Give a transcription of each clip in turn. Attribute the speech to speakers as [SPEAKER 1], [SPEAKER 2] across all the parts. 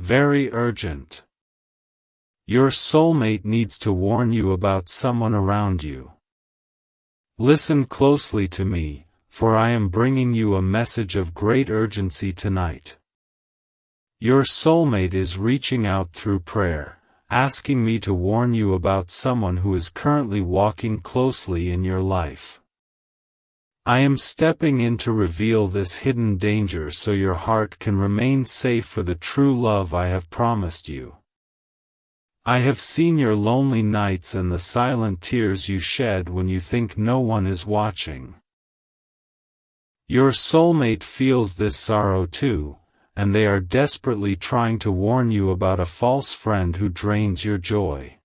[SPEAKER 1] Very urgent. Your soulmate needs to warn you about someone around you. Listen closely to me, for I am bringing you a message of great urgency tonight. Your soulmate is reaching out through prayer, asking me to warn you about someone who is currently walking closely in your life. I am stepping in to reveal this hidden danger so your heart can remain safe for the true love I have promised you. I have seen your lonely nights and the silent tears you shed when you think no one is watching. Your soulmate feels this sorrow too, and they are desperately trying to warn you about a false friend who drains your joy.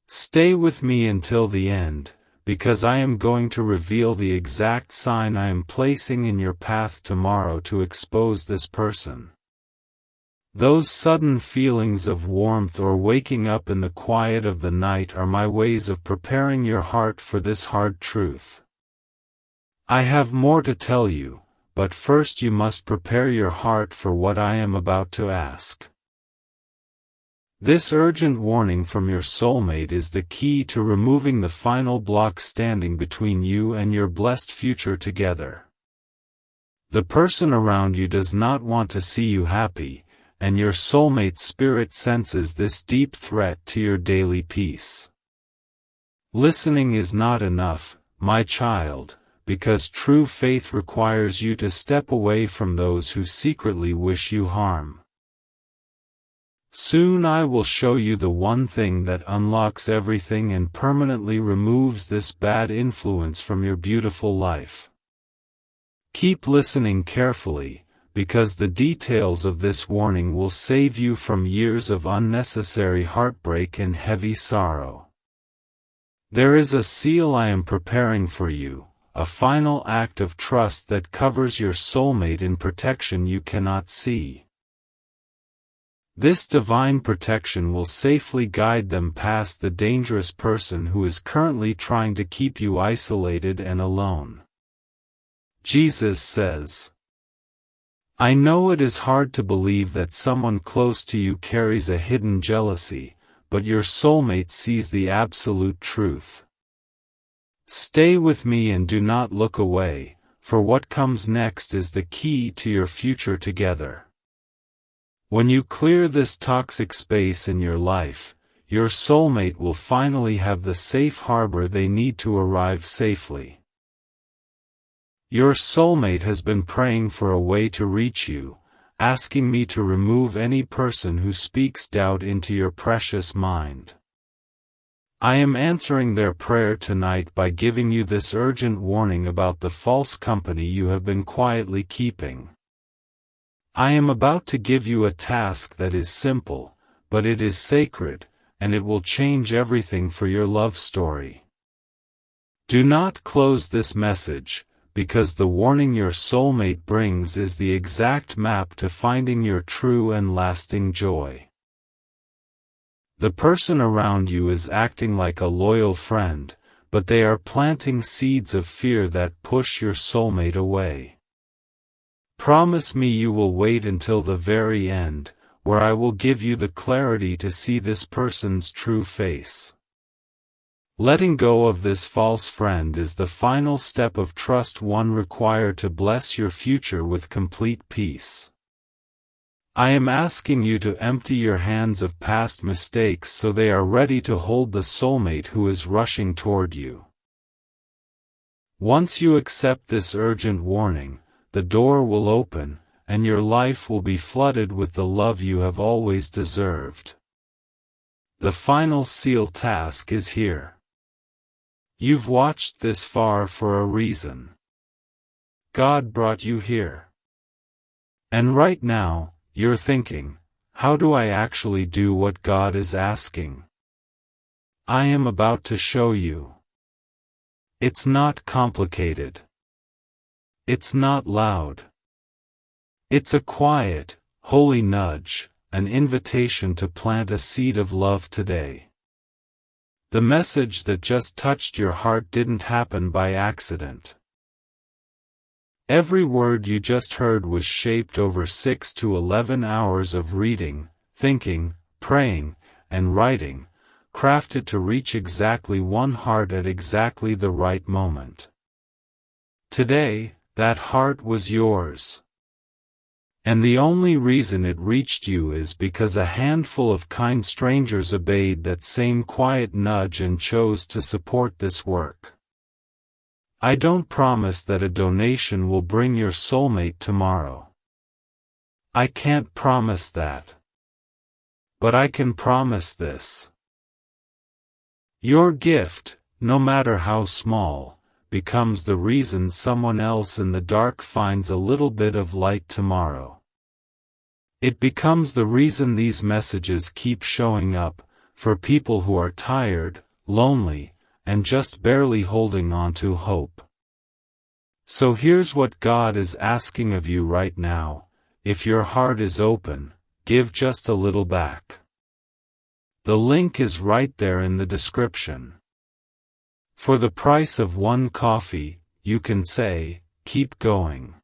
[SPEAKER 1] Stay with me until the end, because I am going to reveal the exact sign I am placing in your path tomorrow to expose this person. Those sudden feelings of warmth or waking up in the quiet of the night are my ways of preparing your heart for this hard truth. I have more to tell you, but first you must prepare your heart for what I am about to ask. This urgent warning from your soulmate is the key to removing the final block standing between you and your blessed future together. The person around you does not want to see you happy, and your soulmate's spirit senses this deep threat to your daily peace. Listening is not enough, my child, because true faith requires you to step away from those who secretly wish you harm. Soon I will show you the one thing that unlocks everything and permanently removes this bad influence from your beautiful life. Keep listening carefully, because the details of this warning will save you from years of unnecessary heartbreak and heavy sorrow. There is a seal I am preparing for you, a final act of trust that covers your soulmate in protection you cannot see. This divine protection will safely guide them past the dangerous person who is currently trying to keep you isolated and alone. Jesus says, I know it is hard to believe that someone close to you carries a hidden jealousy, but your soulmate sees the absolute truth. Stay with me and do not look away, for what comes next is the key to your future together. When you clear this toxic space in your life, your soulmate will finally have the safe harbor they need to arrive safely. Your soulmate has been praying for a way to reach you, asking me to remove any person who speaks doubt into your precious mind. I am answering their prayer tonight by giving you this urgent warning about the false company you have been quietly keeping. I am about to give you a task that is simple, but it is sacred, and it will change everything for your love story. Do not close this message, because the warning your soulmate brings is the exact map to finding your true and lasting joy. The person around you is acting like a loyal friend, but they are planting seeds of fear that push your soulmate away. Promise me you will wait until the very end, where I will give you the clarity to see this person's true face. Letting go of this false friend is the final step of trust one required to bless your future with complete peace. I am asking you to empty your hands of past mistakes so they are ready to hold the soulmate who is rushing toward you. Once you accept this urgent warning, the door will open, and your life will be flooded with the love you have always deserved. The final seal task is here. You've watched this far for a reason. God brought you here. And right now, you're thinking, how do I actually do what God is asking? I am about to show you. It's not complicated. It's not loud. It's a quiet, holy nudge, an invitation to plant a seed of love today. The message that just touched your heart didn't happen by accident. Every word you just heard was shaped over 6 to 11 hours of reading, thinking, praying, and writing, crafted to reach exactly one heart at exactly the right moment. Today, that heart was yours. And the only reason it reached you is because a handful of kind strangers obeyed that same quiet nudge and chose to support this work. I don't promise that a donation will bring your soulmate tomorrow. I can't promise that. But I can promise this. Your gift, no matter how small, becomes the reason someone else in the dark finds a little bit of light tomorrow. It becomes the reason these messages keep showing up, for people who are tired, lonely, and just barely holding on to hope. So here's what God is asking of you right now: if your heart is open, give just a little back. The link is right there in the description. For the price of one coffee, you can say, keep going.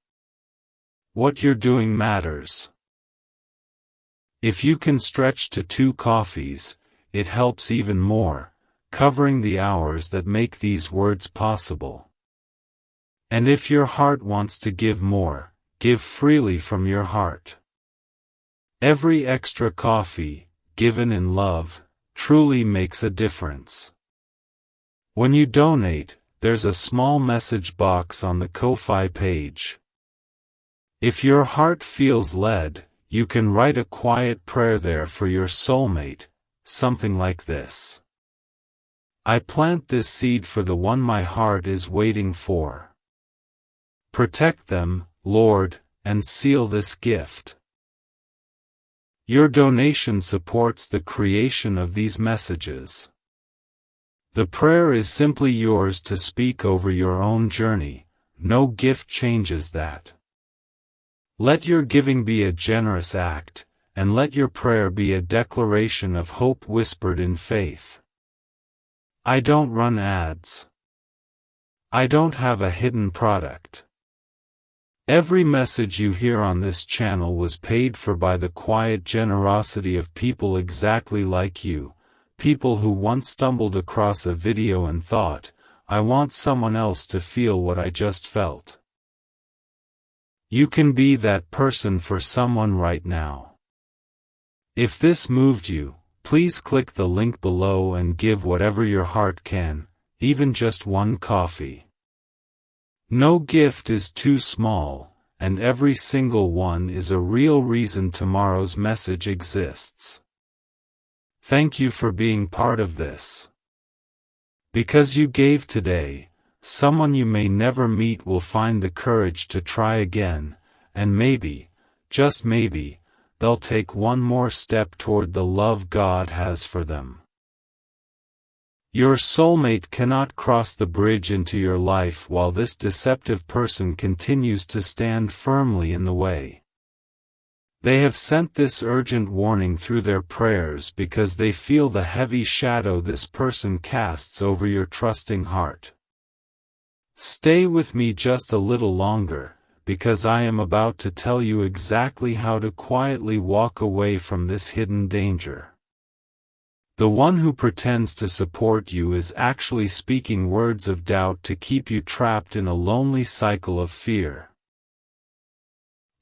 [SPEAKER 1] What you're doing matters. If you can stretch to 2 coffees, it helps even more, covering the hours that make these words possible. And if your heart wants to give more, give freely from your heart. Every extra coffee, given in love, truly makes a difference. When you donate, there's a small message box on the Ko-Fi page. If your heart feels led, you can write a quiet prayer there for your soulmate, something like this: I plant this seed for the one my heart is waiting for. Protect them, Lord, and seal this gift. Your donation supports the creation of these messages. The prayer is simply yours to speak over your own journey. No gift changes that. Let your giving be a generous act, and let your prayer be a declaration of hope whispered in faith. I don't run ads. I don't have a hidden product. Every message you hear on this channel was paid for by the quiet generosity of people exactly like you, people who once stumbled across a video and thought, I want someone else to feel what I just felt. You can be that person for someone right now. If this moved you, please click the link below and give whatever your heart can, even just one coffee. No gift is too small, and every single one is a real reason tomorrow's message exists. Thank you for being part of this. Because you gave today, someone you may never meet will find the courage to try again, and maybe, just maybe, they'll take one more step toward the love God has for them. Your soulmate cannot cross the bridge into your life while this deceptive person continues to stand firmly in the way. They have sent this urgent warning through their prayers because they feel the heavy shadow this person casts over your trusting heart. Stay with me just a little longer, because I am about to tell you exactly how to quietly walk away from this hidden danger. The one who pretends to support you is actually speaking words of doubt to keep you trapped in a lonely cycle of fear.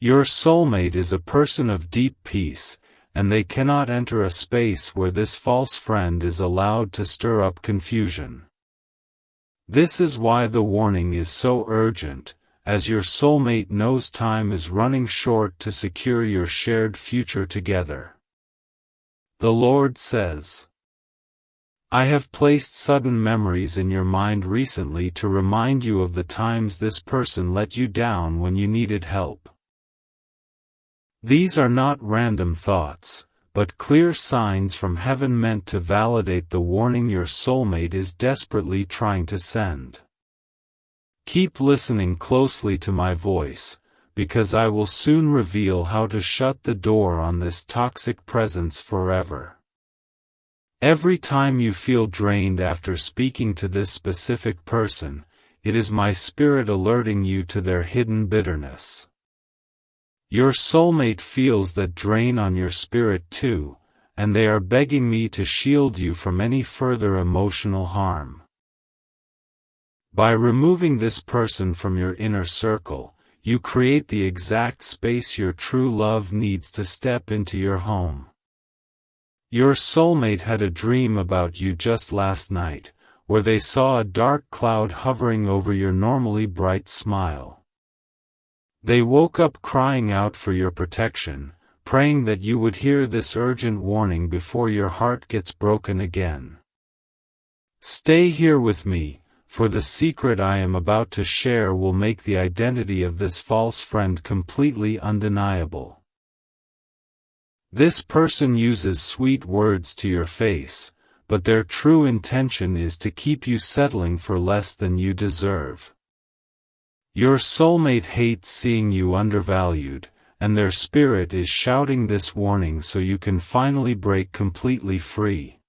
[SPEAKER 1] Your soulmate is a person of deep peace, and they cannot enter a space where this false friend is allowed to stir up confusion. This is why the warning is so urgent, as your soulmate knows time is running short to secure your shared future together. The Lord says, I have placed sudden memories in your mind recently to remind you of the times this person let you down when you needed help. These are not random thoughts, but clear signs from heaven meant to validate the warning your soulmate is desperately trying to send. Keep listening closely to my voice, because I will soon reveal how to shut the door on this toxic presence forever. Every time you feel drained after speaking to this specific person, it is my spirit alerting you to their hidden bitterness. Your soulmate feels that drain on your spirit too, and they are begging me to shield you from any further emotional harm. By removing this person from your inner circle, you create the exact space your true love needs to step into your home. Your soulmate had a dream about you just last night, where they saw a dark cloud hovering over your normally bright smile. They woke up crying out for your protection, praying that you would hear this urgent warning before your heart gets broken again. Stay here with me, for the secret I am about to share will make the identity of this false friend completely undeniable. This person uses sweet words to your face, but their true intention is to keep you settling for less than you deserve. Your soulmate hates seeing you undervalued, and their spirit is shouting this warning so you can finally break completely free.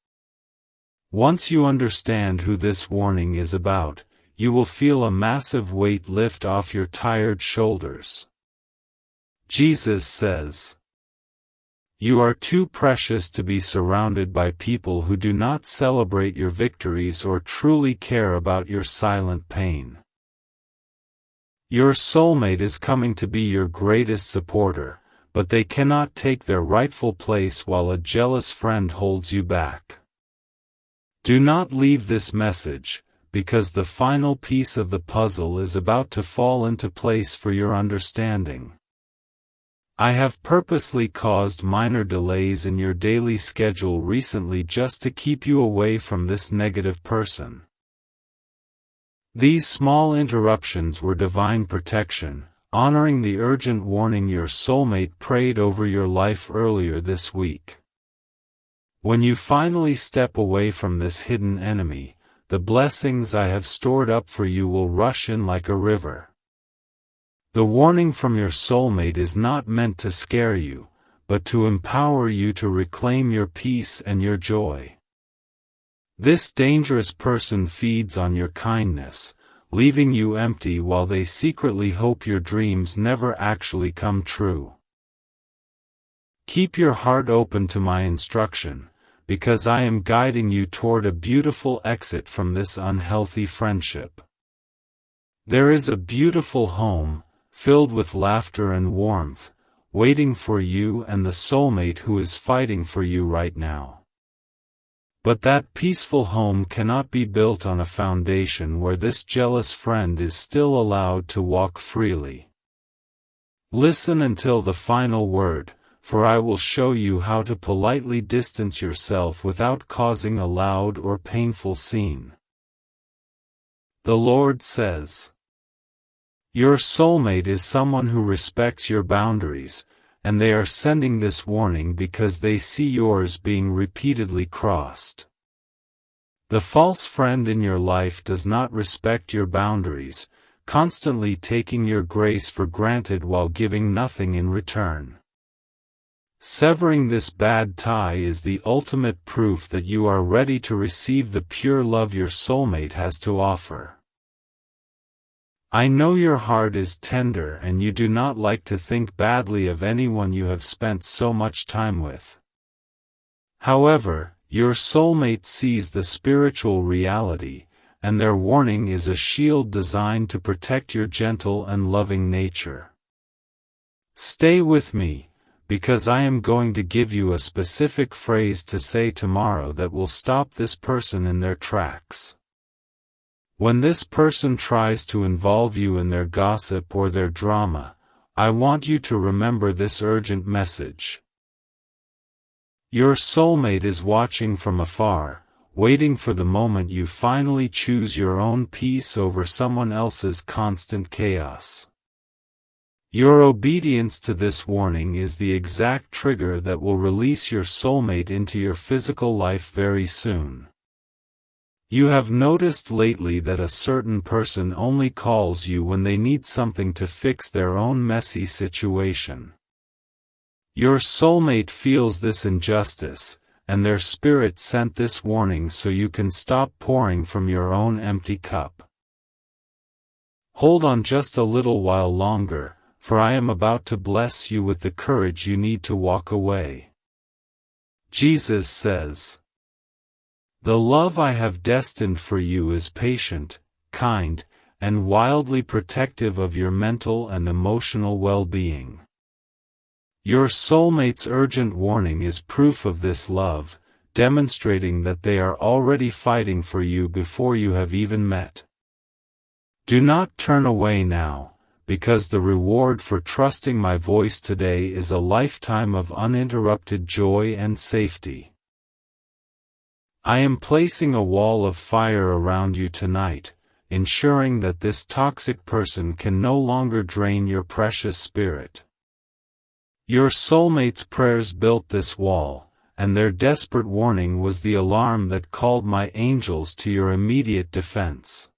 [SPEAKER 1] Once you understand who this warning is about, you will feel a massive weight lift off your tired shoulders. Jesus says, "You are too precious to be surrounded by people who do not celebrate your victories or truly care about your silent pain." Your soulmate is coming to be your greatest supporter, but they cannot take their rightful place while a jealous friend holds you back. Do not leave this message, because the final piece of the puzzle is about to fall into place for your understanding. I have purposely caused minor delays in your daily schedule recently just to keep you away from this negative person. These small interruptions were divine protection, honoring the urgent warning your soulmate prayed over your life earlier this week. When you finally step away from this hidden enemy, the blessings I have stored up for you will rush in like a river. The warning from your soulmate is not meant to scare you, but to empower you to reclaim your peace and your joy. This dangerous person feeds on your kindness, leaving you empty while they secretly hope your dreams never actually come true. Keep your heart open to my instruction, because I am guiding you toward a beautiful exit from this unhealthy friendship. There is a beautiful home, filled with laughter and warmth, waiting for you and the soulmate who is fighting for you right now. But that peaceful home cannot be built on a foundation where this jealous friend is still allowed to walk freely. Listen until the final word, for I will show you how to politely distance yourself without causing a loud or painful scene. The Lord says, "Your soulmate is someone who respects your boundaries, and they are sending this warning because they see yours being repeatedly crossed. The false friend in your life does not respect your boundaries, constantly taking your grace for granted while giving nothing in return. Severing this bad tie is the ultimate proof that you are ready to receive the pure love your soulmate has to offer. I know your heart is tender and you do not like to think badly of anyone you have spent so much time with. However, your soulmate sees the spiritual reality, and their warning is a shield designed to protect your gentle and loving nature. Stay with me, because I am going to give you a specific phrase to say tomorrow that will stop this person in their tracks. When this person tries to involve you in their gossip or their drama, I want you to remember this urgent message. Your soulmate is watching from afar, waiting for the moment you finally choose your own peace over someone else's constant chaos. Your obedience to this warning is the exact trigger that will release your soulmate into your physical life very soon. You have noticed lately that a certain person only calls you when they need something to fix their own messy situation. Your soulmate feels this injustice, and their spirit sent this warning so you can stop pouring from your own empty cup. Hold on just a little while longer, for I am about to bless you with the courage you need to walk away. Jesus says, "The love I have destined for you is patient, kind, and wildly protective of your mental and emotional well-being." Your soulmate's urgent warning is proof of this love, demonstrating that they are already fighting for you before you have even met. Do not turn away now, because the reward for trusting my voice today is a lifetime of uninterrupted joy and safety. I am placing a wall of fire around you tonight, ensuring that this toxic person can no longer drain your precious spirit. Your soulmate's prayers built this wall, and their desperate warning was the alarm that called my angels to your immediate defense.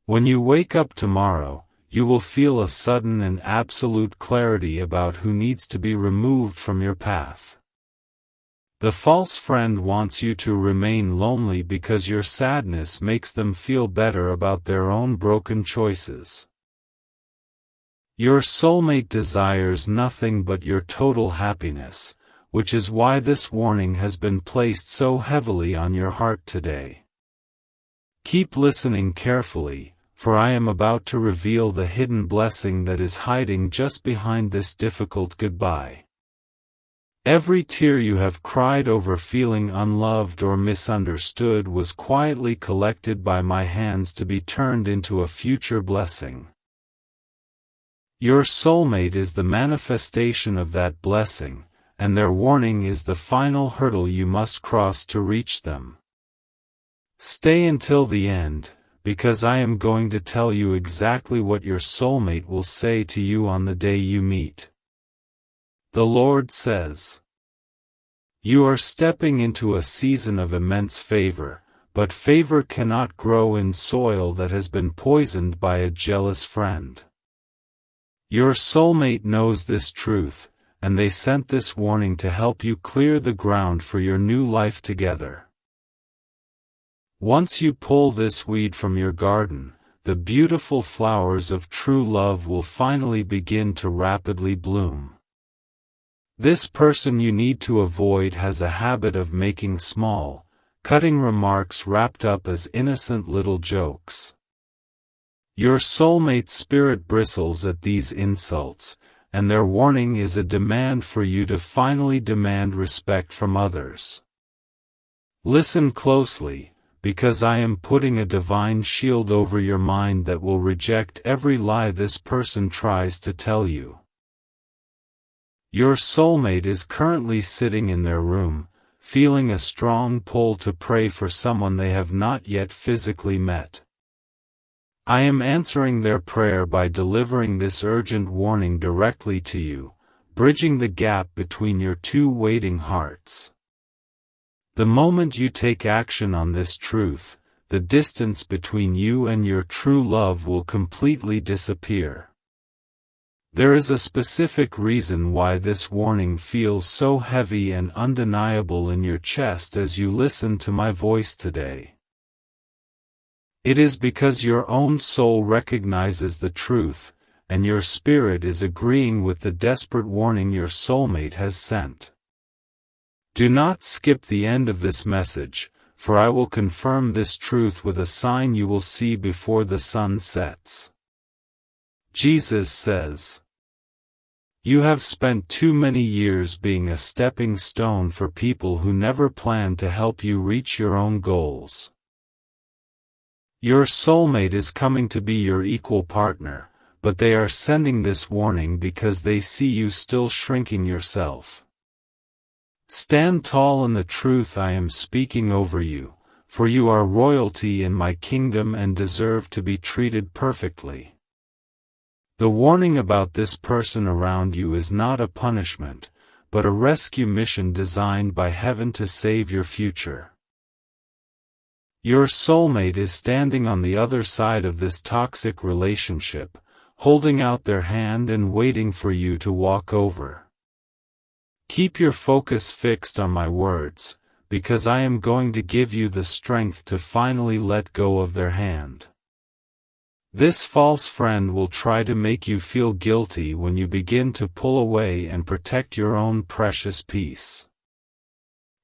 [SPEAKER 1] When you wake up tomorrow, you will feel a sudden and absolute clarity about who needs to be removed from your path. The false friend wants you to remain lonely because your sadness makes them feel better about their own broken choices. Your soulmate desires nothing but your total happiness, which is why this warning has been placed so heavily on your heart today. Keep listening carefully, for I am about to reveal the hidden blessing that is hiding just behind this difficult goodbye. Every tear you have cried over feeling unloved or misunderstood was quietly collected by my hands to be turned into a future blessing. Your soulmate is the manifestation of that blessing, and their warning is the final hurdle you must cross to reach them. Stay until the end, because I am going to tell you exactly what your soulmate will say to you on the day you meet. The Lord says, "You are stepping into a season of immense favor, but favor cannot grow in soil that has been poisoned by a jealous friend." Your soulmate knows this truth, and they sent this warning to help you clear the ground for your new life together. Once you pull this weed from your garden, the beautiful flowers of true love will finally begin to rapidly bloom. This person you need to avoid has a habit of making small, cutting remarks wrapped up as innocent little jokes. Your soulmate's spirit bristles at these insults, and their warning is a demand for you to finally demand respect from others. Listen closely, because I am putting a divine shield over your mind that will reject every lie this person tries to tell you. Your soulmate is currently sitting in their room, feeling a strong pull to pray for someone they have not yet physically met. I am answering their prayer by delivering this urgent warning directly to you, bridging the gap between your two waiting hearts. The moment you take action on this truth, the distance between you and your true love will completely disappear. There is a specific reason why this warning feels so heavy and undeniable in your chest as you listen to my voice today. It is because your own soul recognizes the truth, and your spirit is agreeing with the desperate warning your soulmate has sent. Do not skip the end of this message, for I will confirm this truth with a sign you will see before the sun sets. Jesus says, "You have spent too many years being a stepping stone for people who never planned to help you reach your own goals." Your soulmate is coming to be your equal partner, but they are sending this warning because they see you still shrinking yourself. Stand tall in the truth I am speaking over you, for you are royalty in my kingdom and deserve to be treated perfectly. The warning about this person around you is not a punishment, but a rescue mission designed by heaven to save your future. Your soulmate is standing on the other side of this toxic relationship, holding out their hand and waiting for you to walk over. Keep your focus fixed on my words, because I am going to give you the strength to finally let go of their hand. This false friend will try to make you feel guilty when you begin to pull away and protect your own precious peace.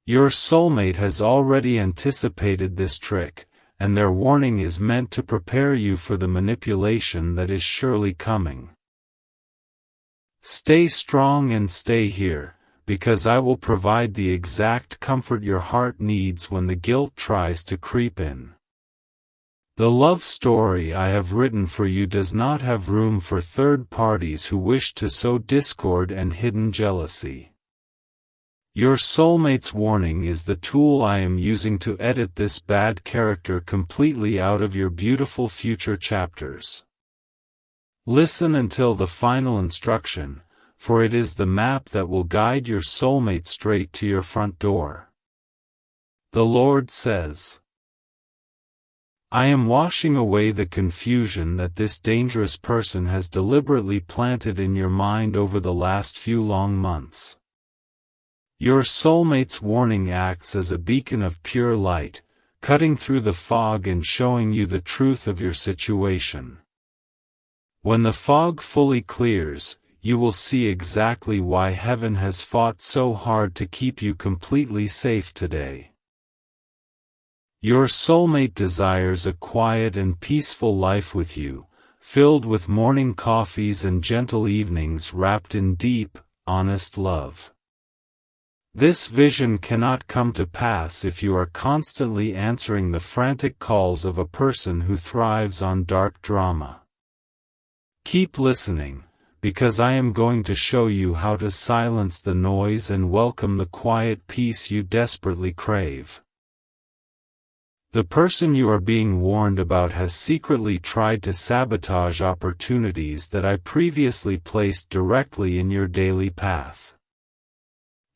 [SPEAKER 1] Your soulmate has already anticipated this trick, and their warning is meant to prepare you for the manipulation that is surely coming. Stay strong and stay here, because I will provide the exact comfort your heart needs when the guilt tries to creep in. The love story I have written for you does not have room for third parties who wish to sow discord and hidden jealousy. Your soulmate's warning is the tool I am using to edit this bad character completely out of your beautiful future chapters. Listen until the final instruction, for it is the map that will guide your soulmate straight to your front door. The Lord says, I am washing away the confusion that this dangerous person has deliberately planted in your mind over the last few long months. Your soulmate's warning acts as a beacon of pure light, cutting through the fog and showing you the truth of your situation. When the fog fully clears, you will see exactly why heaven has fought so hard to keep you completely safe today. Your soulmate desires a quiet and peaceful life with you, filled with morning coffees and gentle evenings wrapped in deep, honest love. This vision cannot come to pass if you are constantly answering the frantic calls of a person who thrives on dark drama. Keep listening, because I am going to show you how to silence the noise and welcome the quiet peace you desperately crave. The person you are being warned about has secretly tried to sabotage opportunities that I previously placed directly in your daily path.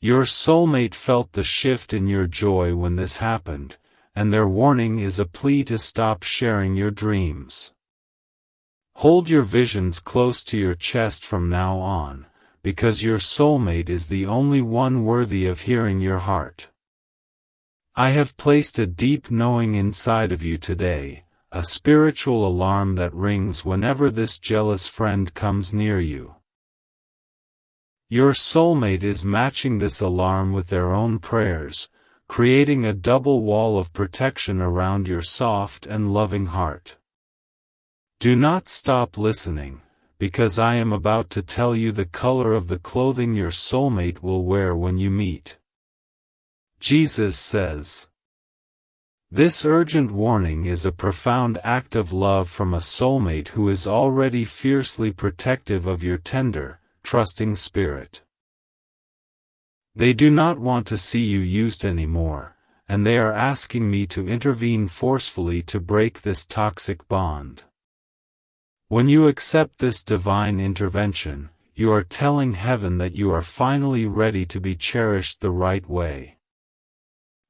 [SPEAKER 1] Your soulmate felt the shift in your joy when this happened, and their warning is a plea to stop sharing your dreams. Hold your visions close to your chest from now on, because your soulmate is the only one worthy of hearing your heart. I have placed a deep knowing inside of you today, a spiritual alarm that rings whenever this jealous friend comes near you. Your soulmate is matching this alarm with their own prayers, creating a double wall of protection around your soft and loving heart. Do not stop listening, because I am about to tell you the color of the clothing your soulmate will wear when you meet. Jesus says, this urgent warning is a profound act of love from a soulmate who is already fiercely protective of your tender, trusting spirit. They do not want to see you used anymore, and they are asking me to intervene forcefully to break this toxic bond. When you accept this divine intervention, you are telling heaven that you are finally ready to be cherished the right way.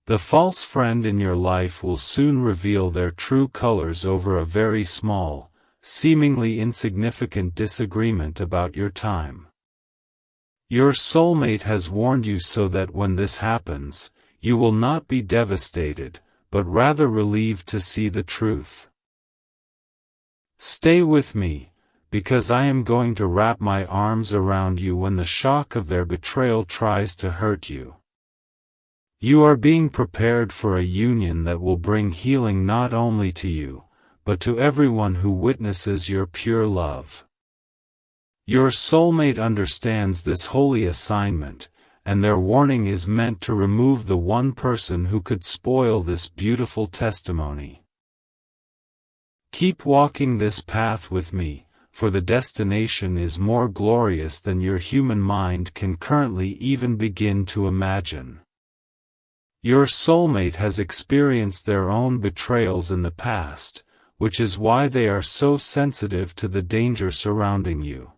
[SPEAKER 1] The false friend in your life will soon reveal their true colors over a very small, seemingly insignificant disagreement about your time. Your soulmate has warned you so that when this happens, you will not be devastated, but rather relieved to see the truth. Stay with me, because I am going to wrap my arms around you when the shock of their betrayal tries to hurt you. You are being prepared for a union that will bring healing not only to you, but to everyone who witnesses your pure love. Your soulmate understands this holy assignment, and their warning is meant to remove the one person who could spoil this beautiful testimony. Keep walking this path with me, for the destination is more glorious than your human mind can currently even begin to imagine. Your soulmate has experienced their own betrayals in the past, which is why they are so sensitive to the danger surrounding you.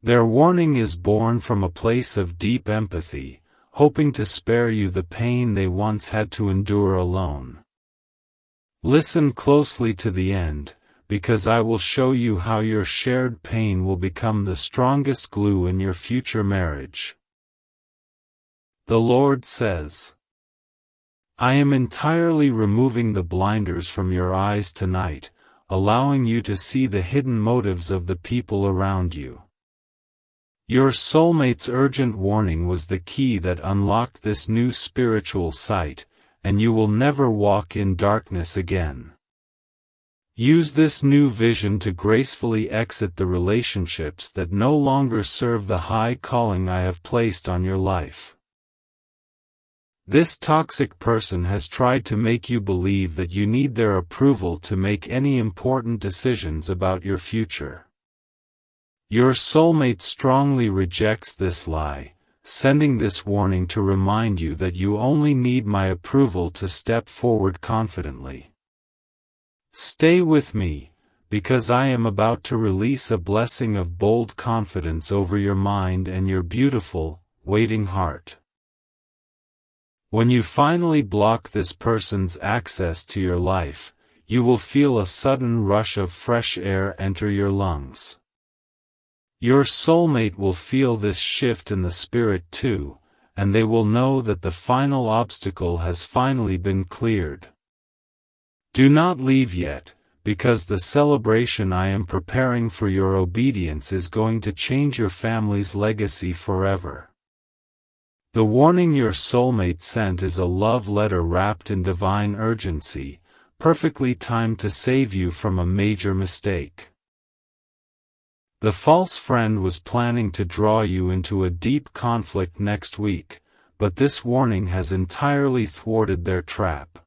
[SPEAKER 1] Their warning is born from a place of deep empathy, hoping to spare you the pain they once had to endure alone. Listen closely to the end, because I will show you how your shared pain will become the strongest glue in your future marriage. The Lord says, I am entirely removing the blinders from your eyes tonight, allowing you to see the hidden motives of the people around you. Your soulmate's urgent warning was the key that unlocked this new spiritual sight, and you will never walk in darkness again. Use this new vision to gracefully exit the relationships that no longer serve the high calling I have placed on your life. This toxic person has tried to make you believe that you need their approval to make any important decisions about your future. Your soulmate strongly rejects this lie, sending this warning to remind you that you only need my approval to step forward confidently. Stay with me, because I am about to release a blessing of bold confidence over your mind and your beautiful, waiting heart. When you finally block this person's access to your life, you will feel a sudden rush of fresh air enter your lungs. Your soulmate will feel this shift in the spirit too, and they will know that the final obstacle has finally been cleared. Do not leave yet, because the celebration I am preparing for your obedience is going to change your family's legacy forever. The warning your soulmate sent is a love letter wrapped in divine urgency, perfectly timed to save you from a major mistake. The false friend was planning to draw you into a deep conflict next week, but this warning has entirely thwarted their trap.